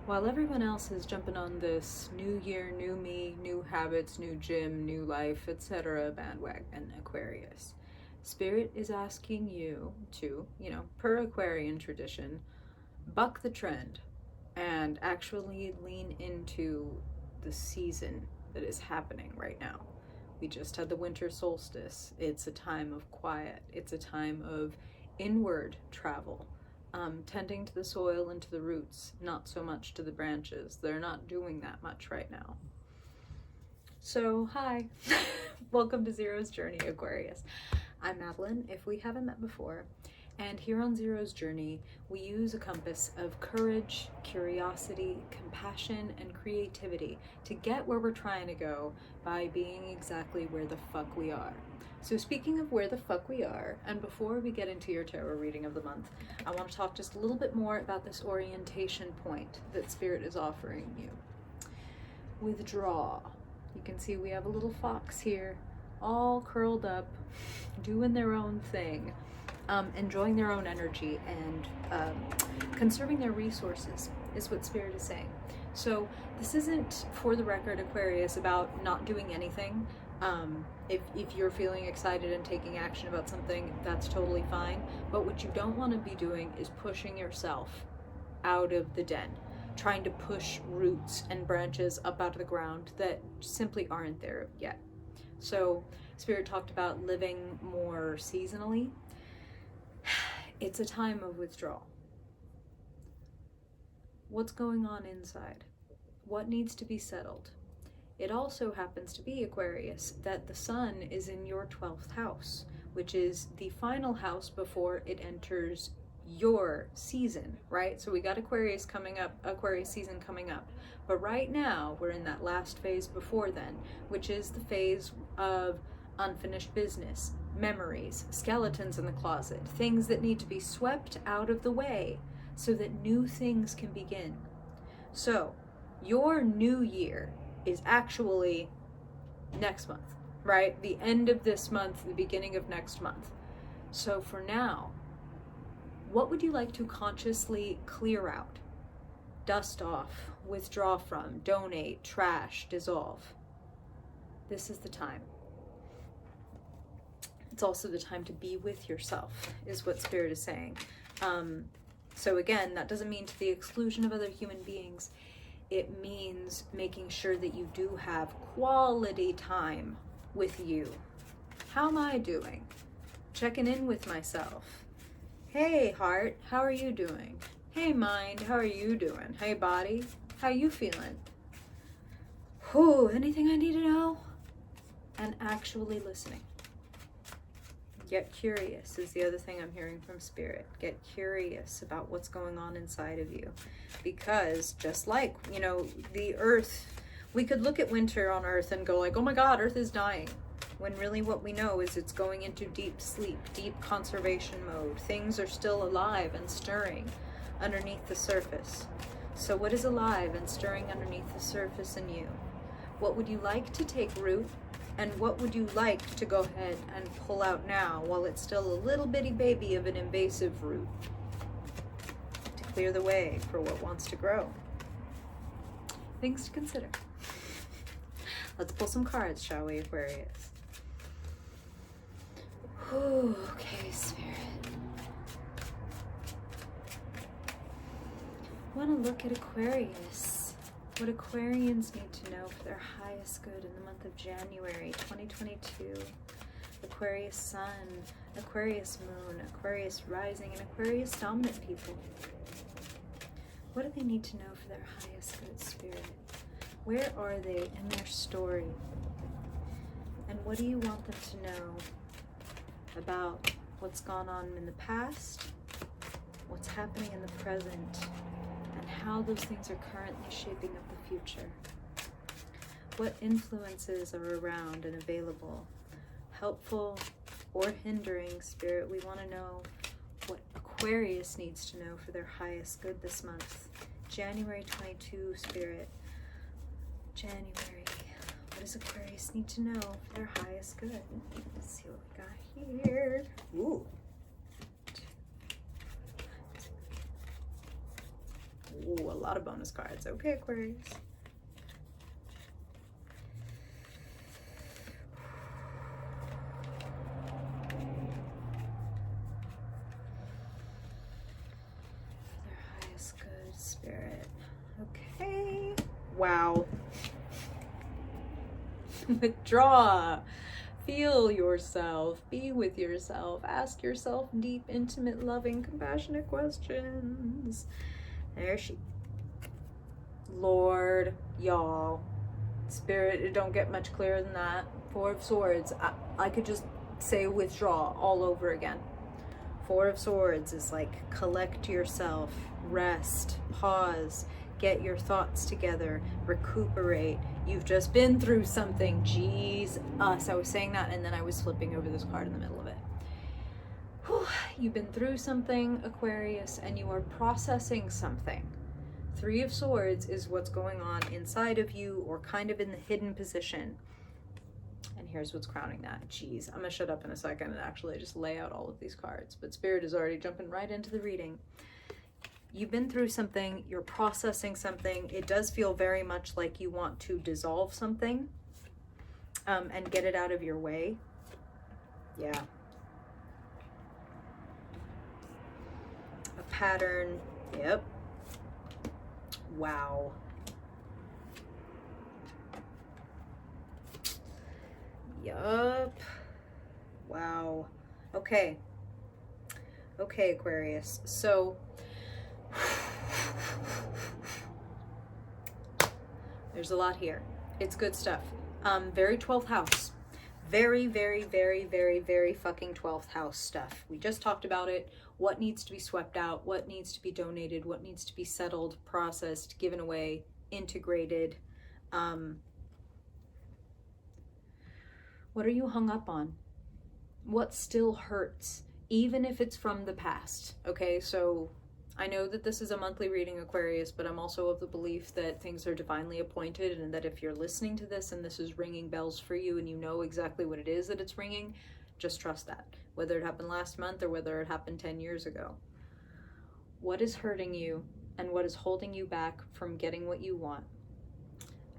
While everyone else is jumping on this new year, new me, new habits, new gym, new life, etc. bandwagon, Aquarius, Spirit is asking you to, per Aquarian tradition, buck the trend and actually lean into the season that is happening right now. We just had the winter solstice. It's a time of quiet. It's a time of inward travel. Tending to the soil and to the roots, not so much to the branches. They're not doing that much right now. So, hi. Welcome to Zero's Journey, Aquarius. I'm Madeline, if we haven't met before. And here on Zero's Journey, we use a compass of courage, curiosity, compassion, and creativity to get where we're trying to go by being exactly where the fuck we are. So speaking of where the fuck we are, and before we get into your tarot reading of the month, I want to talk just a little bit more about this orientation point that Spirit is offering you. Withdraw. You can see we have a little fox here, all curled up, doing their own thing, enjoying their own energy and conserving their resources is what Spirit is saying. So this isn't, for the record, Aquarius, about not doing anything. If you're feeling excited and taking action about something, that's totally fine. But what you don't want to be doing is pushing yourself out of the den, trying to push roots and branches up out of the ground that simply aren't there yet. So Spirit talked about living more seasonally. It's a time of withdrawal. What's going on inside? What needs to be settled? It also happens to be, Aquarius, that the sun is in your 12th house, which is the final house before it enters your season, right? So we got Aquarius coming up, Aquarius season coming up. But right now, we're in that last phase before then, which is the phase of unfinished business, memories, skeletons in the closet, things that need to be swept out of the way so that new things can begin. So, your new year is actually next month, right? The end of this month, the beginning of next month. So for now, what would you like to consciously clear out, dust off, withdraw from, donate, trash, dissolve? This is the time. It's also the time to be with yourself, is what Spirit is saying. So again, that doesn't mean to the exclusion of other human beings. It means making sure that you do have quality time with you. How am I doing? Checking in with myself. Hey heart, how are you doing? Hey mind, how are you doing? Hey body, how you feeling? Whew, anything I need to know? And actually listening. Get curious is the other thing I'm hearing from Spirit. Get curious about what's going on inside of you. Because just like, the earth, we could look at winter on Earth and go like, oh my God, Earth is dying. When really what we know is it's going into deep sleep, deep conservation mode. Things are still alive and stirring underneath the surface. So what is alive and stirring underneath the surface in you? What would you like to take root? And what would you like to go ahead and pull out now while it's still a little bitty baby of an invasive root to clear the way for what wants to grow? Things to consider. Let's pull some cards, shall we, Aquarius? Ooh, okay, Spirit. I want to look at Aquarius. What Aquarians need to know for their highest good in the month of January 2022. Aquarius Sun, Aquarius Moon, Aquarius Rising, and Aquarius Dominant people. What do they need to know for their highest good, Spirit? Where are they in their story? And what do you want them to know about what's gone on in the past, what's happening in the present, and how those things are currently shaping up the future? What influences are around and available, helpful or hindering, Spirit? We want to know what Aquarius needs to know for their highest good this month. January 22, Spirit. January. What does Aquarius need to know for their highest good? Let's see what we got here. Ooh. Ooh, a lot of bonus cards. Okay, Aquarius. Their highest good spirit. Okay. Wow. Withdraw. Feel yourself. Be with yourself. Ask yourself deep, intimate, loving, compassionate questions. There she. Lord, y'all. Spirit, it don't get much clearer than that. Four of Swords. I could just say withdraw all over again. Four of Swords is like collect yourself, rest, pause, get your thoughts together, recuperate. You've just been through something. Jeez, us. I was saying that and then I was flipping over this card in the middle of it. Whew. You've been through something, Aquarius, and you are processing something. Three of Swords is what's going on inside of you or kind of in the hidden position. And here's what's crowning that. Jeez, I'm gonna shut up in a second and actually just lay out all of these cards. But Spirit is already jumping right into the reading. You've been through something, you're processing something. It does feel very much like you want to dissolve something and get it out of your way. Yeah. A pattern, yep. Wow. Yup. Wow. Okay. Okay, Aquarius. So there's a lot here. It's good stuff. Very 12th house. Very, very, very, very, very fucking 12th house stuff. We just talked about it. What needs to be swept out? What needs to be donated? What needs to be settled, processed, given away, integrated? What are you hung up on? What still hurts, even if it's from the past? Okay, so I know that this is a monthly reading, Aquarius, but I'm also of the belief that things are divinely appointed, and that if you're listening to this and this is ringing bells for you and you know exactly what it is that it's ringing, just trust that. Whether it happened last month or whether it happened 10 years ago. What is hurting you and what is holding you back from getting what you want?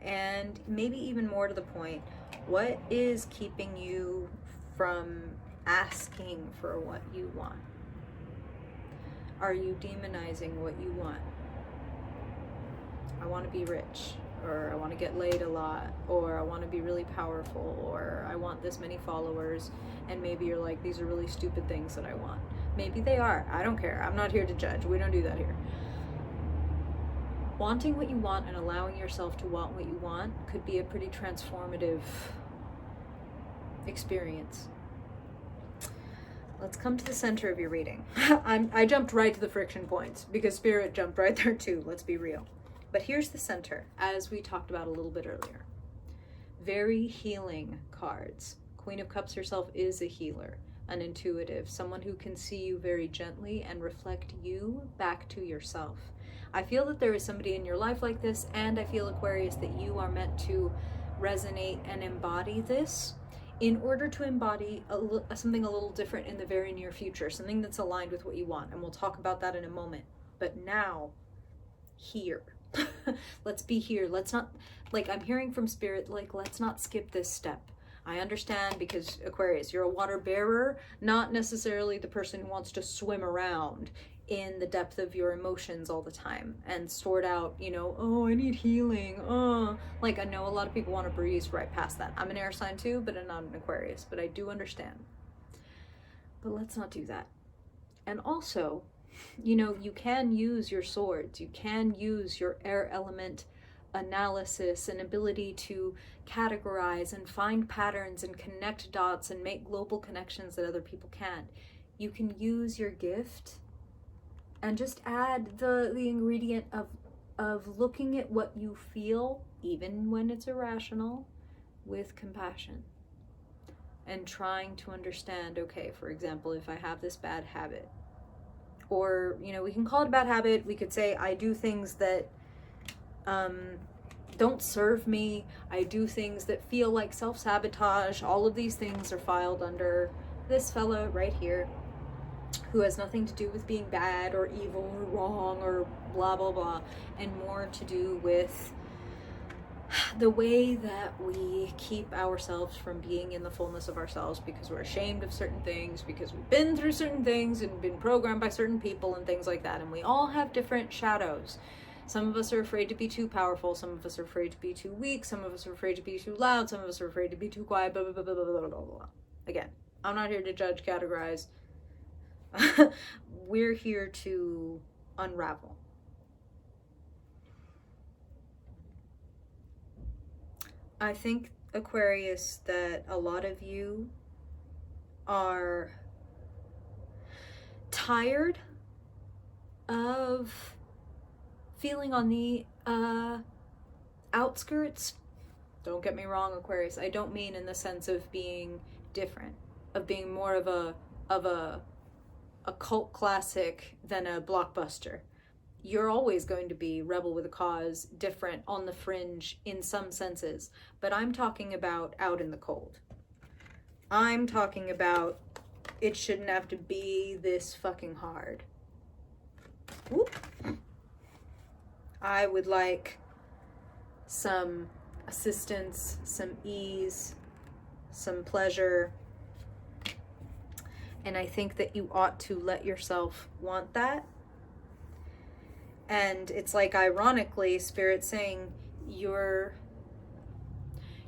And maybe even more to the point, what is keeping you from asking for what you want? Are you demonizing what you want? I want to be rich, or I want to get laid a lot, or I want to be really powerful, or I want this many followers. And maybe you're like, these are really stupid things that I want. Maybe they are. I don't care. I'm not here to judge. We don't do that here. Wanting what you want and allowing yourself to want what you want could be a pretty transformative experience. Let's come to the center of your reading. I jumped right to the friction points because Spirit jumped right there too. Let's be real. But here's the center, as we talked about a little bit earlier. Very healing cards. Queen of Cups herself is a healer, an intuitive, someone who can see you very gently and reflect you back to yourself. I feel that there is somebody in your life like this, and I feel, Aquarius, that you are meant to resonate and embody this in order to embody something a little different in the very near future, something that's aligned with what you want. And we'll talk about that in a moment. But now, here. Let's be here. Let's not, like, I'm hearing from Spirit, like, let's not skip this step. I understand, because Aquarius, you're a water bearer, not necessarily the person who wants to swim around in the depth of your emotions all the time and sort out, you know, oh, I need healing. Like, I know a lot of people want to breeze right past that. I'm an air sign too, but I'm not an Aquarius, but I do understand. But let's not do that. And also, you know, you can use your swords. You can use your air element analysis and ability to categorize and find patterns and connect dots and make global connections that other people can't. You can use your gift and just add the ingredient of looking at what you feel, even when it's irrational, with compassion. And trying to understand, okay, for example, if I have this bad habit, or, you know, we can call it a bad habit, we could say, I do things that don't serve me, I do things that feel like self-sabotage. All of these things are filed under this fella right here, who has nothing to do with being bad or evil or wrong or blah, blah, blah, and more to do with the way that we keep ourselves from being in the fullness of ourselves because we're ashamed of certain things, because we've been through certain things and been programmed by certain people and things like that. And we all have different shadows. Some of us are afraid to be too powerful. Some of us are afraid to be too weak. Some of us are afraid to be too loud. Some of us are afraid to be too quiet, blah, blah, blah, blah, blah, blah, blah, blah. Again, I'm not here to judge, categorize. We're here to unravel. I think, Aquarius, that a lot of you are tired of feeling on the outskirts. Don't get me wrong, Aquarius. I don't mean in the sense of being different, of being more of a cult classic than a blockbuster. You're always going to be rebel with a cause, different, on the fringe in some senses. But I'm talking about out in the cold. I'm talking about it shouldn't have to be this fucking hard. Whoop. I would like some assistance, some ease, some pleasure. And I think that you ought to let yourself want that. And it's like, ironically, Spirit saying your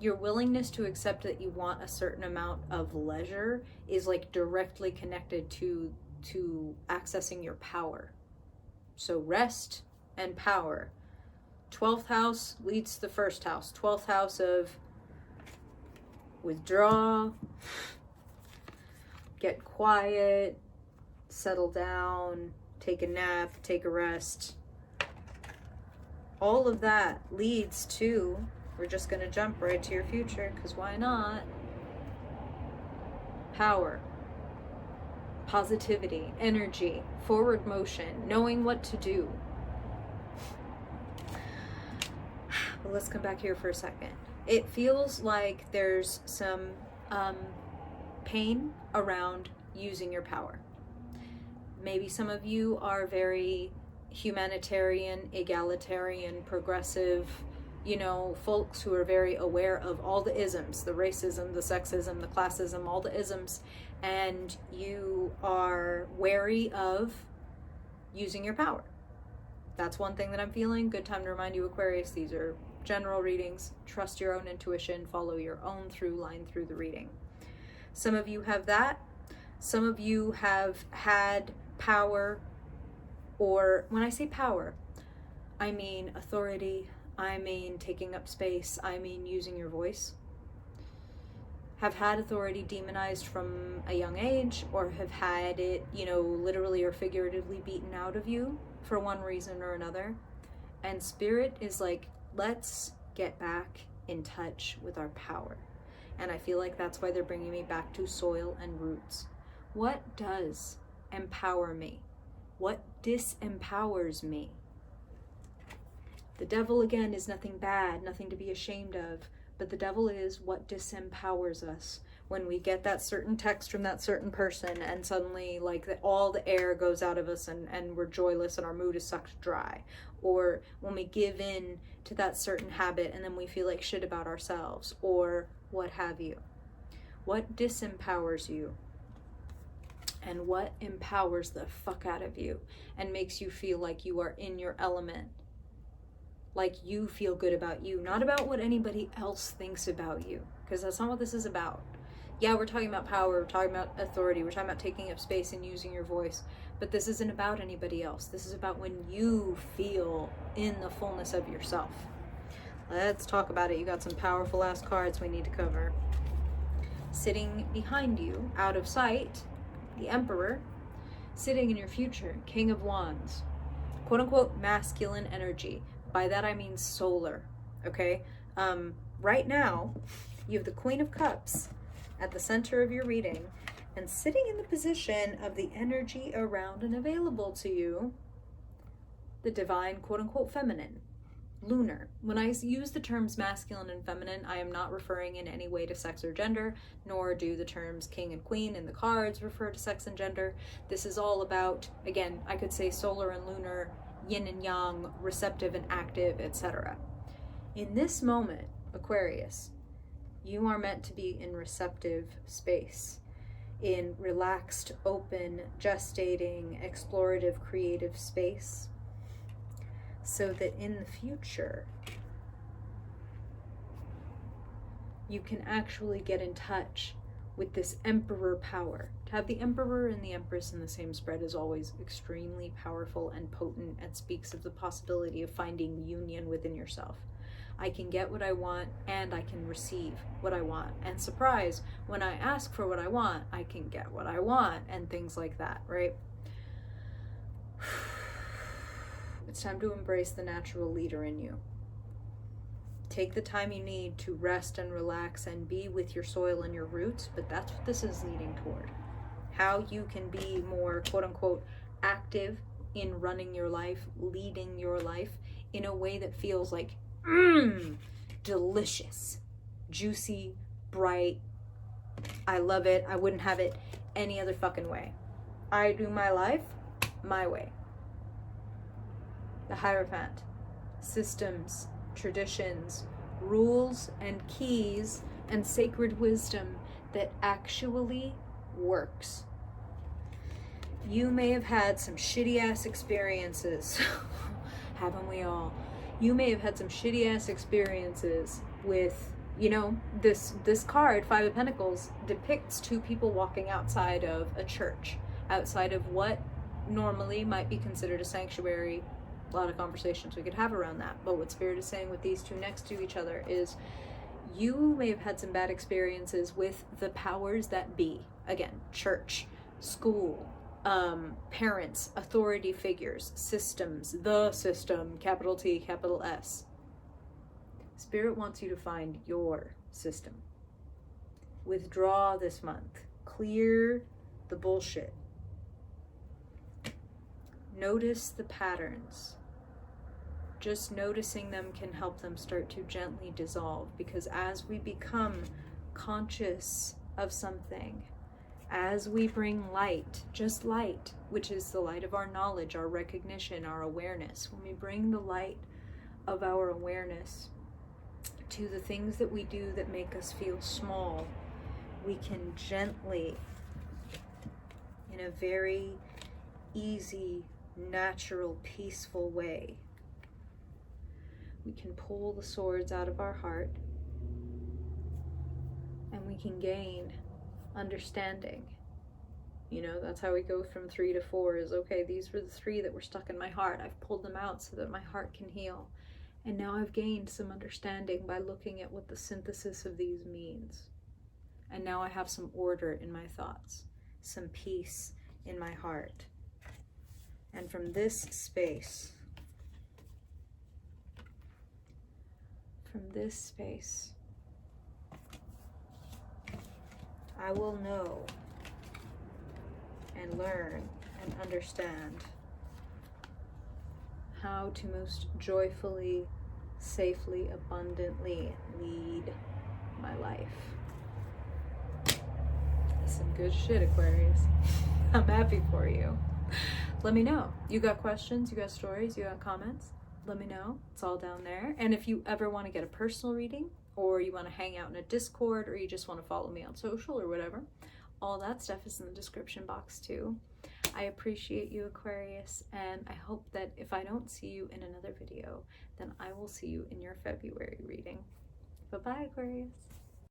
willingness to accept that you want a certain amount of leisure is like directly connected to accessing your power. So rest and power. 12th house leads to the first house. 12th house of withdraw, get quiet, settle down, take a nap, take a rest. All of that leads to, we're just going to jump right to your future, because why not? Power, positivity, energy, forward motion, knowing what to do. But let's come back here for a second. It feels like there's some pain around using your power. Maybe some of you are very humanitarian, egalitarian, progressive, folks who are very aware of all the isms, the racism, the sexism, the classism, all the isms, and you are wary of using your power. That's one thing that I'm feeling. Good time to remind you, Aquarius, these are general readings. Trust your own intuition, follow your own through line through the reading. Some of you have that. Some of you have had power, or when I say power, I mean authority, I mean taking up space, I mean using your voice. Have had authority demonized from a young age, or have had it, literally or figuratively beaten out of you for one reason or another. And Spirit is like, let's get back in touch with our power. And I feel like that's why they're bringing me back to soil and roots. What does empower me? What disempowers me? The devil, again, is nothing bad, nothing to be ashamed of, but the devil is what disempowers us. When we get that certain text from that certain person and suddenly all the air goes out of us and we're joyless and our mood is sucked dry. Or when we give in to that certain habit and then we feel like shit about ourselves, or what have you. What disempowers you? And what empowers the fuck out of you and makes you feel like you are in your element? Like you feel good about you, not about what anybody else thinks about you, because that's not what this is about. Yeah, we're talking about power, we're talking about authority, we're talking about taking up space and using your voice, but this isn't about anybody else. This is about when you feel in the fullness of yourself. Let's talk about it. You got some powerful ass cards we need to cover. Sitting behind you, out of sight, the Emperor. Sitting in your future, King of Wands. Quote unquote masculine energy. By that I mean solar, okay? Right now, you have the Queen of Cups at the center of your reading, and sitting in the position of the energy around and available to you, the divine, quote unquote, feminine. lunar. When I use the terms masculine and feminine, I am not referring in any way to sex or gender, nor do the terms king and queen in the cards refer to sex and gender. This is all about, again, I could say solar and lunar, yin and yang, receptive and active, etc. In this moment, Aquarius, you are meant to be in receptive space, in relaxed, open, gestating, explorative, creative space, so that in the future, you can actually get in touch with this emperor power. To have the emperor and the empress in the same spread is always extremely powerful and potent, and speaks of the possibility of finding union within yourself. I can get what I want, and I can receive what I want. And surprise, when I ask for what I want, I can get what I want, and things like that, right? It's time to embrace the natural leader in you. Take the time you need to rest and relax and be with your soil and your roots, but that's what this is leading toward. How you can be more, quote unquote, active in running your life, leading your life in a way that feels like, delicious, juicy, bright. I love it. I wouldn't have it any other fucking way. I do my life my way. The Hierophant. Systems, traditions, rules and keys, and sacred wisdom that actually works. You may have had some shitty ass experiences. Haven't we all? You may have had some shitty ass experiences with, this card, Five of Pentacles, depicts two people walking outside of a church, outside of what normally might be considered a sanctuary. A lot of conversations we could have around that. But what Spirit is saying with these two next to each other is you may have had some bad experiences with the powers that be. Again, church, school, parents, authority figures, systems, the system, capital T, capital S. Spirit wants you to find your system. Withdraw this month. Clear the bullshit. Notice the patterns. Just noticing them can help them start to gently dissolve, because as we become conscious of something, as we bring light, just light, which is the light of our knowledge, our recognition, our awareness, when we bring the light of our awareness to the things that we do that make us feel small, we can gently, in a very easy, natural, peaceful way, we can pull the swords out of our heart, and we can gain understanding. That's how we go from 3 to 4 is, okay, these were the 3 that were stuck in my heart. I've pulled them out so that my heart can heal. And now I've gained some understanding by looking at what the synthesis of these means. And now I have some order in my thoughts, some peace in my heart. And from this space, I will know and learn and understand how to most joyfully, safely, abundantly lead my life. That's some good shit, Aquarius. I'm happy for you. Let me know. You got questions, you got stories, you got comments? Let me know. It's all down there. And if you ever want to get a personal reading, or you want to hang out in a Discord, or you just want to follow me on social or whatever, all that stuff is in the description box too. I appreciate you, Aquarius, and I hope that if I don't see you in another video, then I will see you in your February reading. Bye-bye, Aquarius.